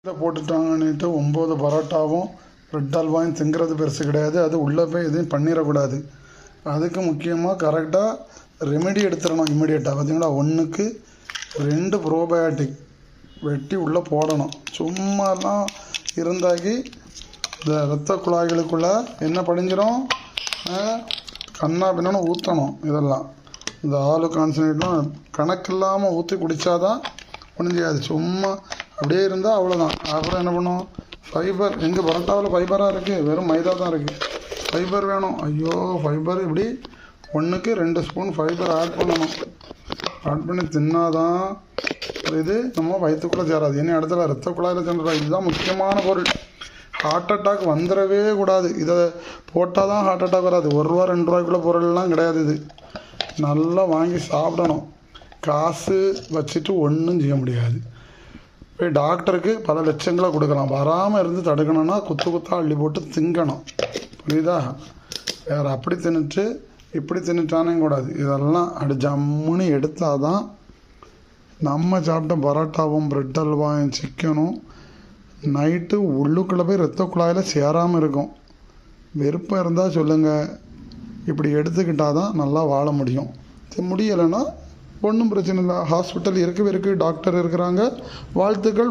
இதை போட்டுட்டாங்கன்னுட்டு 9 பரோட்டாவும் பிரெட் அல்வாயும் திங்கிறது பெருசு கிடையாது. அது உள்ளே போய் எதையும் பண்ணிடக்கூடாது. அதுக்கு முக்கியமாக கரெக்டாக ரெமெடி எடுத்துடணும். இம்மிடியட்டாக பார்த்தீங்களா, 1க்கு 2 ப்ரோபயோட்டிக் வெட்டி உள்ளே போடணும். சும்மாலாம் இருந்தாக்கி இந்த இரத்த குழாய்களுக்குள்ளே என்ன படிஞ்சிடும், கண்ணா பின்னான்னு ஊற்றணும். இதெல்லாம் இந்த ஆளு கான்சன்ட்ரேட்லாம் கணக்கு இல்லாமல் ஊற்றி குடித்தாதான் ஒன்றும் செய்யாது. சும்மா அப்படியே இருந்தால் அவ்வளோதான். அப்புறம் என்ன பண்ணும், ஃபைபர் எங்கள் பரோட்டாவில் ஃபைபராக இருக்குது, வெறும் மைதா தான் இருக்குது. ஃபைபர் வேணும். ஐயோ, ஃபைபர் இப்படி 1க்கு 2 ஸ்பூன் ஃபைபர் ஆட் பண்ணணும். ஆட் பண்ணி தின்னாதான் இது நம்ம வயிற்றுக்குள்ளே சேராது. இனி இடத்துல ரத்த குழாயில் சென்ற இதுதான் முக்கியமான பொருள். ஹார்ட் அட்டாக் வந்துடவே கூடாது. இதை போட்டால் தான் ஹார்ட் அட்டாக் வராது. 1 ரூபா 2 ரூபாய்க்குள்ள பொருள்லாம் கிடையாது. இது நல்லா வாங்கி சாப்பிடணும். காசு வச்சுட்டு ஒன்றும் செய்ய முடியாது. போய் டாக்டருக்கு பல லட்சங்களை கொடுக்கலாம். வராமல் இருந்து தடுக்கணும்னா குத்தா அள்ளி போட்டு திங்கணும். புரியுதா? வேறு அப்படி தின்னுட்டு இப்படி தின்னுட்டானே கூடாது. இதெல்லாம் அப்படி ஜம்முன்னு எடுத்தால் தான் நம்ம சாப்பிட்ட பரோட்டாவும் பிரெட் அல்வாயும் சிக்கனும் நைட்டு உள்ளுக்குள்ளே போய் ரத்த குழாயில் சேராமல் இருக்கும். விருப்பம் இருந்தால் சொல்லுங்கள். இப்படி எடுத்துக்கிட்டால் தான் நல்லா வாழ முடியும். முடியலைன்னா ஒன்றும் பிரச்சனை இல்லை. ஹாஸ்பிட்டல் இருக்குது, டாக்டர் இருக்கிறாங்க. வாழ்த்துக்கள்.